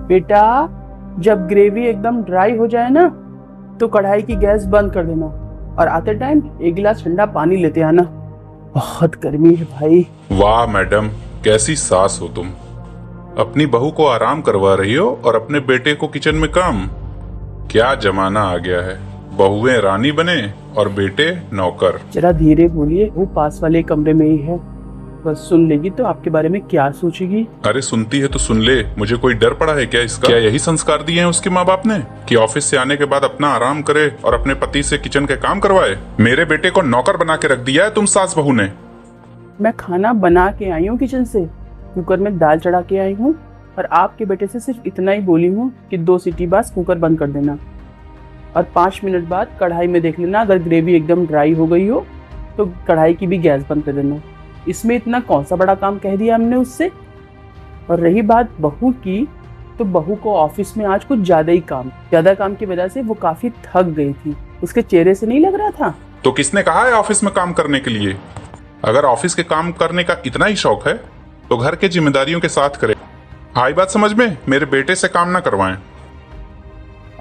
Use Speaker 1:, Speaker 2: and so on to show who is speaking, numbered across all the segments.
Speaker 1: बेटा, जब ग्रेवी एकदम ड्राई हो जाए ना तो कढ़ाई की गैस बंद कर देना और आते टाइम एक गिलास ठंडा पानी लेते आना। बहुत गर्मी है भाई।
Speaker 2: वाह मैडम, कैसी सास हो तुम। अपनी बहू को आराम करवा रही हो और अपने बेटे को किचन में काम। क्या जमाना आ गया है, बहुएं रानी बने और बेटे नौकर।
Speaker 1: जरा धीरे बोलिए, वो पास वाले कमरे में ही है, बस सुन लेगी तो आपके बारे में क्या सोचेगी।
Speaker 2: अरे सुनती है तो सुन ले, मुझे कोई डर पड़ा है क्या इसका? क्या यही संस्कार दिए हैं उसके माँ बाप ने कि ऑफिस से आने के बाद अपना आराम करे और अपने पति से किचन के काम करवाए? मेरे बेटे को नौकर बना के रख दिया है तुम सास बहू ने।
Speaker 1: मैं खाना बना के आई हूँ किचन से, कुकर में दाल चढ़ा के आई हूँ और आपके बेटे से सिर्फ इतना ही बोली हूँ कि 2 सीटी बाद कुकर बंद कर देना और 5 मिनट बाद कढ़ाई में देख लेना, अगर ग्रेवी एकदम ड्राई हो गई हो तो कढ़ाई की भी गैस बंद कर देना। इसमें इतना कौन सा बड़ा काम कह दिया हमने उससे। और रही बात बहू की, तो बहू को ऑफिस में आज कुछ ज्यादा काम की वजह से वो काफी थक गई थी। उसके चेहरे से नहीं लग रहा था।
Speaker 2: तो किसने कहा है ऑफिस में काम करने के लिए? अगर ऑफिस के काम करने का इतना ही शौक है तो घर के जिम्मेदारियों के साथ करे। आई बात समझ में? मेरे बेटे से काम ना करवाएं।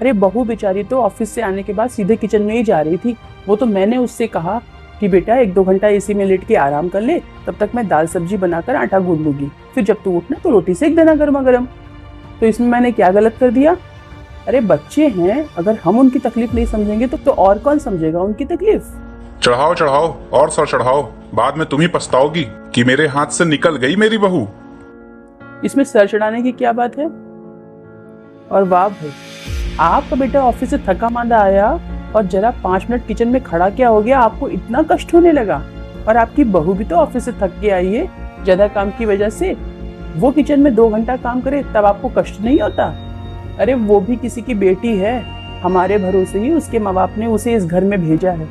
Speaker 1: अरे बहू बेचारी तो ऑफिस से आने के बाद सीधे किचन में ही जा रही थी। वो तो मैंने उससे कहा कि बेटा 1-2 घंटा एसी में लेट के आराम कर ले, तब तक मैं दाल सब्जी बनाकर आटा गूंद लूंगी, फिर जब तू उठना तो रोटी सेक देना गर्मा गर्म। तो इसमें मैंने क्या गलत कर दिया? अरे बच्चे हैं, अगर हम उनकी तकलीफ नहीं समझेंगे तो और कौन समझेगा उनकी तकलीफ।
Speaker 2: चढ़ाओ चढ़ाओ और सौ चढ़ाओ, बाद में तुम ही पछताओगी कि मेरे हाथ से निकल गई मेरी बहू।
Speaker 1: इसमें सर चढ़ाने की क्या बात है? और वाह भाई, आपका बेटा ऑफिस से थका मांदा आया और जरा 5 मिनट किचन में खड़ा क्या हो गया, आपको इतना कष्ट होने लगा। और आपकी बहू भी तो ऑफिस से थक के आई है ज्यादा काम की वजह से। वो किचन में 2 घंटा काम करे तब आपको कष्ट नहीं होता? अरे वो भी किसी की बेटी है, हमारे भरोसे ही उसके माँ बाप ने उसे इस घर में भेजा है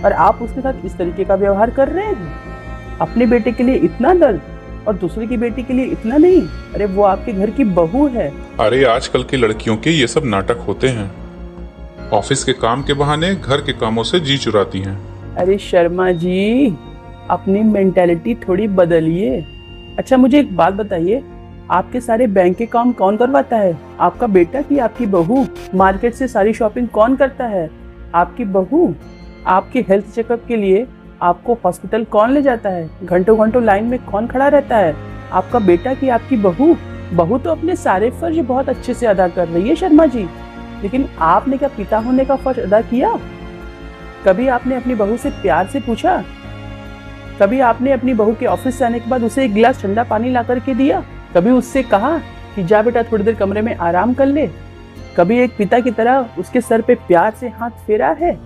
Speaker 1: और आप उसके साथ इस तरीके का व्यवहार कर रहे हैं। अपने बेटे के लिए इतना दर्द और दूसरे की बेटी के लिए इतना नहीं। अरे वो आपके घर की बहू है।
Speaker 2: अरे आजकल की लड़कियों के ये सब नाटक होते हैं, ऑफिस के काम के बहाने घर के कामों से जी चुराती हैं।
Speaker 1: अरे शर्मा जी, अपनी मेंटालिटी थोड़ी बदलिए। अच्छा मुझे एक बात बताइए, आपके सारे बैंक के काम कौन करवाता है? आपका बेटा कि आपकी बहू? मार्केट से सारी शॉपिंग कौन करता है? आपकी बहू? आपके हेल्थ चेकअप के लिए आपको हॉस्पिटल कौन ले जाता है? घंटों घंटों लाइन में कौन खड़ा रहता है? आपका बेटा कि आपकी बहू? बहू तो अपने सारे फर्ज बहुत अच्छे से अदा कर रही है शर्मा जी, लेकिन आपने क्या पिता होने का फर्ज अदा किया? कभी आपने अपनी बहू से प्यार से पूछा? कभी आपने अपनी बहू के ऑफिस से आने के बाद उसे 1 गिलास ठंडा पानी ला करके दिया? कभी उससे कहा कि जा बेटा थोड़ी देर कमरे में आराम कर ले? कभी एक पिता की तरह उसके सर पे प्यार से हाथ फेरा है?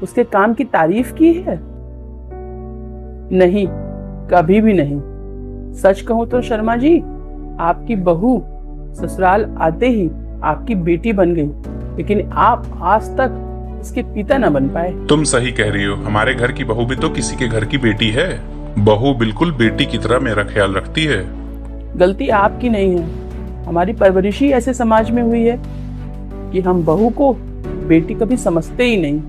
Speaker 1: उसके काम की तारीफ की है? नहीं, कभी भी नहीं। सच कहूं तो शर्मा जी, आपकी बहू ससुराल आते ही आपकी बेटी बन गई, लेकिन आप आज तक उसके पिता न बन पाए।
Speaker 2: तुम सही कह रही हो, हमारे घर की बहू भी तो किसी के घर की बेटी है। बहू बिल्कुल बेटी की तरह मेरा ख्याल रखती है।
Speaker 1: गलती आपकी नहीं है, हमारी परवरिश ही ऐसे समाज में हुई है कि हम बहू को बेटी कभी समझते ही नहीं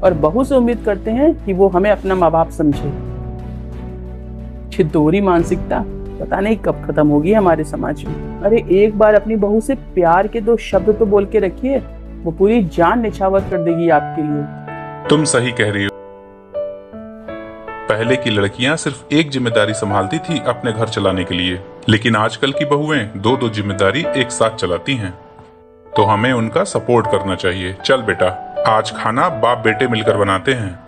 Speaker 1: और बहू से उम्मीद करते हैं कि वो हमें अपना माँ बाप समझे। छितोरी मानसिकता पता नहीं कब खत्म होगी हमारे समाज में। अरे एक बार अपनी बहू से प्यार के 2 शब्द तो बोल के रखिए, वो पूरी जान निछावर कर देगी आपके लिए।
Speaker 2: तुम सही कह रही हो, पहले की लड़कियां सिर्फ एक जिम्मेदारी संभालती थी अपने घर चलाने के लिए, लेकिन आजकल की बहुएं 2-2 जिम्मेदारी एक साथ चलाती हैं। तो हमें उनका सपोर्ट करना चाहिए। चल बेटा, आज खाना बाप बेटे मिलकर बनाते हैं।